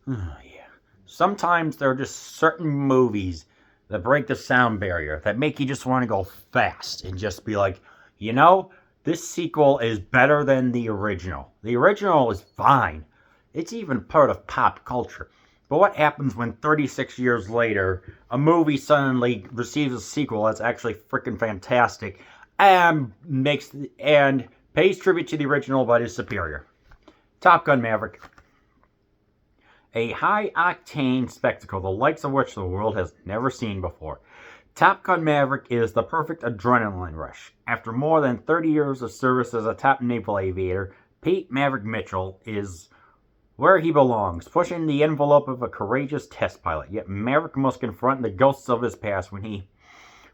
Oh, yeah. Sometimes there are just certain movies that break the sound barrier that make you just want to go fast and just be like, you know, this sequel is better than the original. The original is fine. It's even part of pop culture. But what happens when 36 years later a movie suddenly receives a sequel that's actually freaking fantastic and pays tribute to the original but is superior? Top Gun Maverick. A high-octane spectacle, the likes of which the world has never seen before. Top Gun Maverick is the perfect adrenaline rush. After more than 30 years of service as a top naval aviator, Pete Maverick Mitchell is where he belongs, pushing the envelope of a courageous test pilot. Yet Maverick must confront the ghosts of his past when he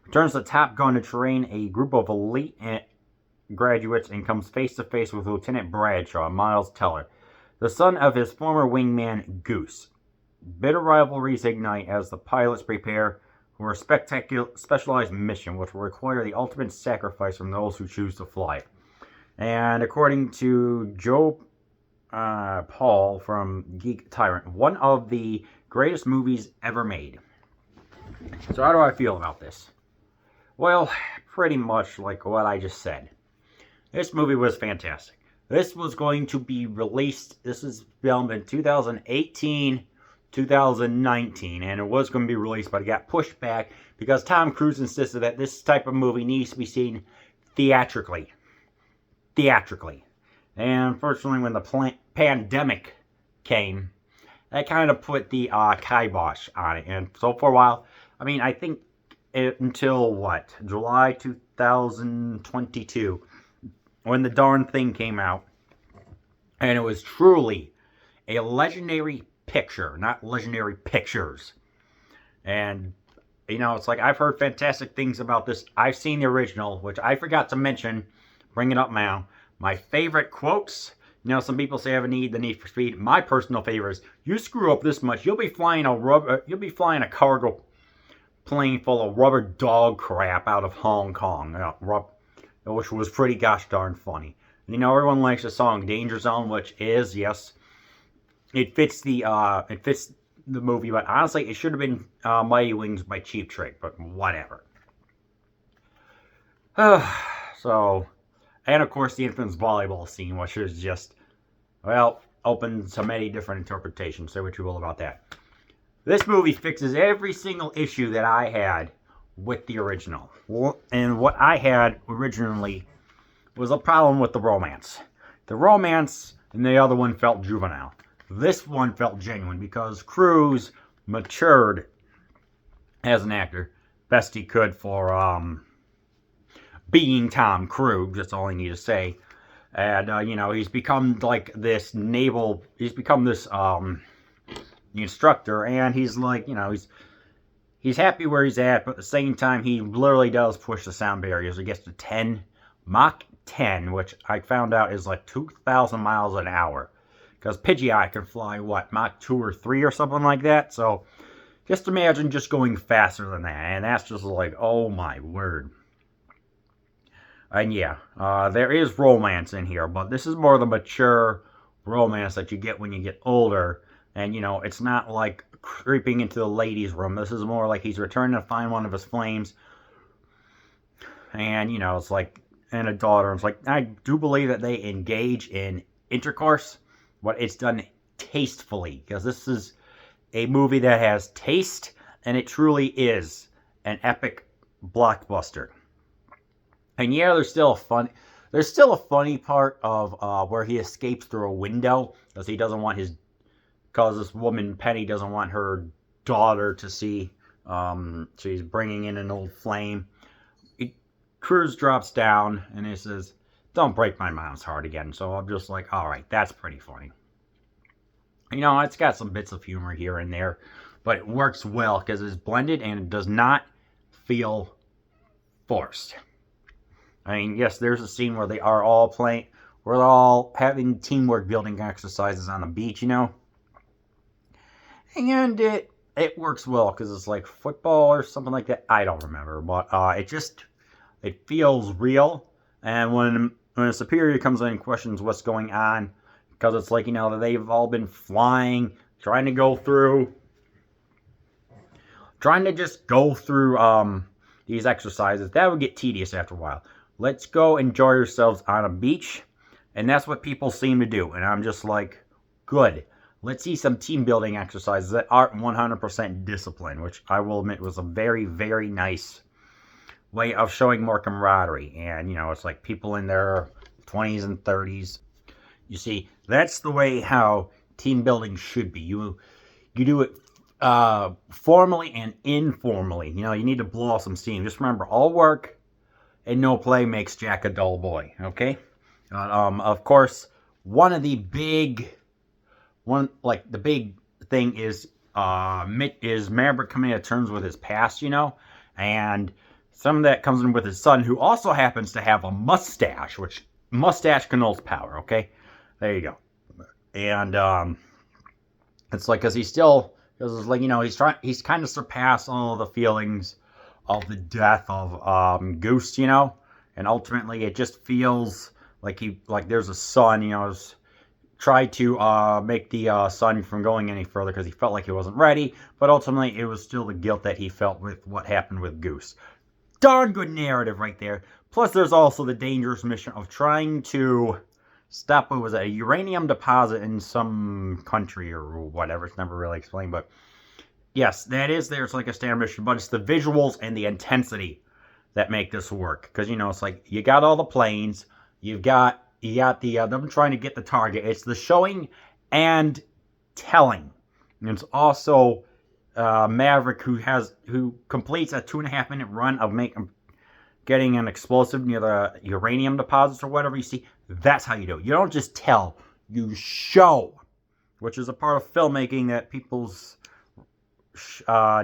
returns to Top Gun to train a group of elite graduates and comes face to face with Lieutenant Bradshaw, Miles Teller, the son of his former wingman Goose. Bitter rivalries ignite as the pilots prepare for a spectacular specialized mission which will require the ultimate sacrifice from those who choose to fly. And according to Joe Paul from Geek Tyrant, one of the greatest movies ever made. So how do I feel about this? Well, pretty much like what I just said. This movie was fantastic. This was going to be released, this was filmed in 2018, 2019, and it was going to be released, but it got pushed back because Tom Cruise insisted that this type of movie needs to be seen theatrically. Theatrically. And unfortunately, when the pandemic came, that kind of put the kibosh on it. And so for a while, I think until what? July 2022, when the darn thing came out. And it was truly a legendary picture, not legendary pictures. And, it's like I've heard fantastic things about this. I've seen the original, which I forgot to mention, bring it up now. My favorite quotes, some people say I have the need for speed. My personal favorite is, you screw up this much, you'll be flying a cargo plane full of rubber dog crap out of Hong Kong, which was pretty gosh darn funny. Everyone likes the song Danger Zone, which is, yes, it fits the movie, but honestly, it should have been Mighty Wings by Cheap Trick, but whatever. So, and of course the infamous volleyball scene, which is just, open to many different interpretations. Say what you will about that. This movie fixes every single issue that I had with the original. And what I had originally was a problem with the romance. The romance in the other one felt juvenile. This one felt genuine because Cruise matured as an actor best he could for being Tom Cruise. That's all I need to say. And he's become like this instructor, and he's like, he's happy where he's at, but at the same time he literally does push the sound barriers. He gets to Mach 10, which I found out is like 2,000 miles an hour. Because Pidgeot can fly, Mach 2 or 3 or something like that. So, just imagine just going faster than that. And that's just like, oh my word. And yeah, there is romance in here. But this is more the mature romance that you get when you get older. And, it's not like creeping into the ladies' room. This is more like he's returning to find one of his flames. And, it's like, and a daughter. It's like, I do believe that they engage in intercourse, but it's done tastefully, because this is a movie that has taste, and it truly is an epic blockbuster. And yeah, there's still a funny part of where he escapes through a window, because this woman Penny doesn't want her daughter to see. She's bringing in an old flame. Cruise drops down and he says, "Don't break my mom's heart again." So I'm just like, alright, that's pretty funny. It's got some bits of humor here and there, but it works well because it's blended and it does not feel forced. Yes, there's a scene where they're all having teamwork building exercises on the beach, and it works well because it's like football or something like that. I don't remember, but it feels real. And when a superior comes in and questions what's going on, because it's like, they've all been flying trying to go through, trying to just go through these exercises, that would get tedious after a while. Let's go enjoy yourselves on a beach. And that's what people seem to do. And I'm just like, good. Let's see some team building exercises that aren't 100% discipline, which I will admit was a very, very nice way of showing more camaraderie. And, you know, it's like people in their 20s and 30s. You see, that's the way how team building should be. You do it formally and informally. You know, you need to blow off some steam. Just remember, all work and no play makes Jack a dull boy, okay? Of course, the big thing is Maverick coming to terms with his past, you know, and some of that comes in with his son, who also happens to have a mustache, which mustache connotes power. Okay, there you go. And it's like, because it's like, you know, he's kind of surpassed all the feelings of the death of Goose, you know, and ultimately it just feels like there's a son, you know, tried to make the son from going any further because he felt like he wasn't ready, but ultimately it was still the guilt that he felt with what happened with Goose. Darn good narrative right there. Plus there's also the dangerous mission of trying to stop, what was it, a uranium deposit in some country or whatever. It's never really explained, but yes, there's like a standard mission, but it's the visuals and the intensity that make this work. Because, you know, it's like, you got all the planes, you got them trying to get the target. It's the showing and telling. And it's also Maverick who completes a 2.5-minute run of getting an explosive near the uranium deposits or whatever. You see, that's how you do it. You don't just tell, you show, which is a part of filmmaking that people's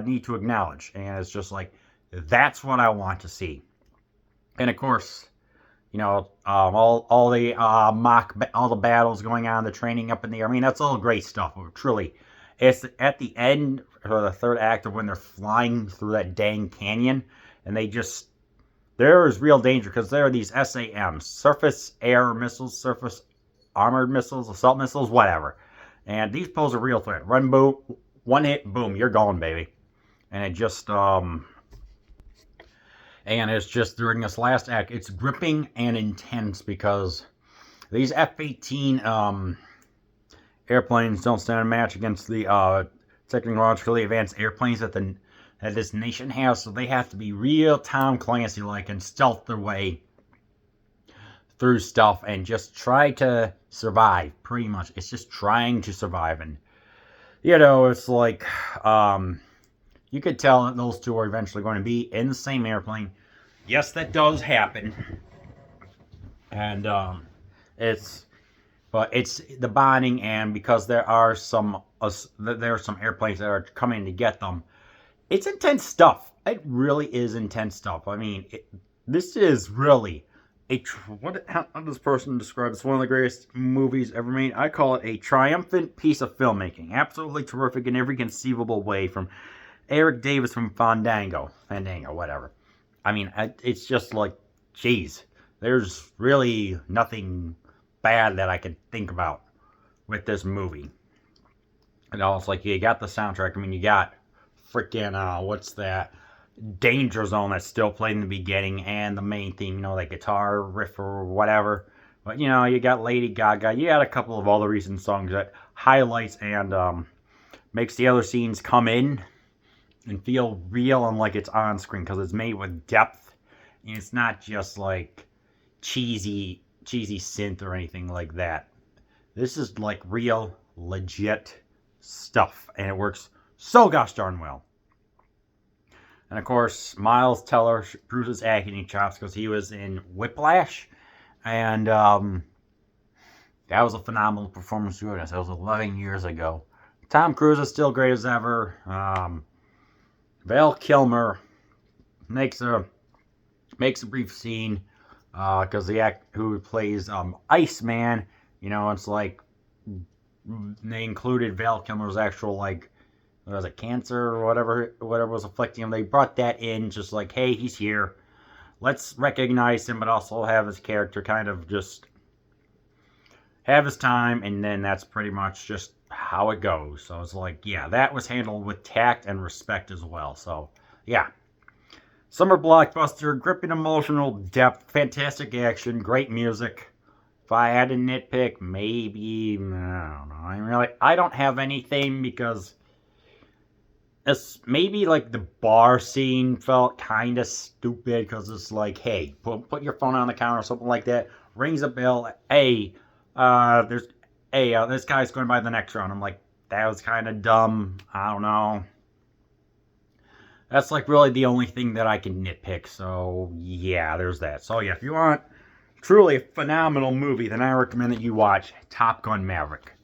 need to acknowledge. And it's just like, that's what I want to see. And of course, you know, all the battles going on, the training up in the air. I mean, that's all great stuff. Truly, it's at the end or the third act of when they're flying through that dang canyon, and there is real danger because there are these SAMs, surface air missiles, surface armored missiles, assault missiles, whatever, and these pose a real threat. Run, boom, one hit, boom, you're gone, baby. And it just And it's just during this last act, it's gripping and intense because these F-18 airplanes don't stand a match against the technologically advanced airplanes that this nation has. So they have to be real Tom Clancy-like and stealth their way through stuff and just try to survive, pretty much. It's just trying to survive. And, you know, it's like, you could tell that those two are eventually going to be in the same airplane. Yes, that does happen. And, it's the bonding, and because there are some airplanes that are coming to get them, it's intense stuff. It really is intense stuff. I mean, this is really how does this person describe this? One of the greatest movies ever made. I call it a triumphant piece of filmmaking. Absolutely terrific in every conceivable way, from Eric Davis from Fandango, whatever. I mean, it's just like, geez, there's really nothing bad that I could think about with this movie. You know, it's like, you got the soundtrack. I mean, you got freaking, what's that? Danger Zone that's still played in the beginning, and the main theme, you know, like guitar riff or whatever. But, you know, you got Lady Gaga. You got a couple of other recent songs that highlights and makes the other scenes come in and feel real and like it's on screen, because it's made with depth. And it's not just like cheesy synth or anything like that. This is like real, legit stuff, and it works so gosh darn well. And of course, Miles Teller proves his acting chops because he was in Whiplash, and that was a phenomenal performance too. That was 11 years ago. Tom Cruise is still great as ever. Val Kilmer makes a brief scene because the act who plays Iceman, you know, it's like they included Val Kilmer's actual, like, what was it, cancer or whatever was afflicting him. They brought that in, just like, hey, he's here. Let's recognize him, but also have his character kind of just have his time, and then that's pretty much just how it goes. So it's like, yeah, that was handled with tact and respect as well. So, yeah. Summer blockbuster, gripping emotional depth, fantastic action, great music. If I had to nitpick, maybe, I don't know. I don't have anything because it's maybe like the bar scene felt kind of stupid because it's like, hey, put your phone on the counter or something like that. Rings a bell. Hey, there's, hey, this guy's going by the next round. I'm like, that was kind of dumb. I don't know. That's like really the only thing that I can nitpick. So yeah, there's that. So yeah, if you want truly a phenomenal movie, then I recommend that you watch Top Gun Maverick.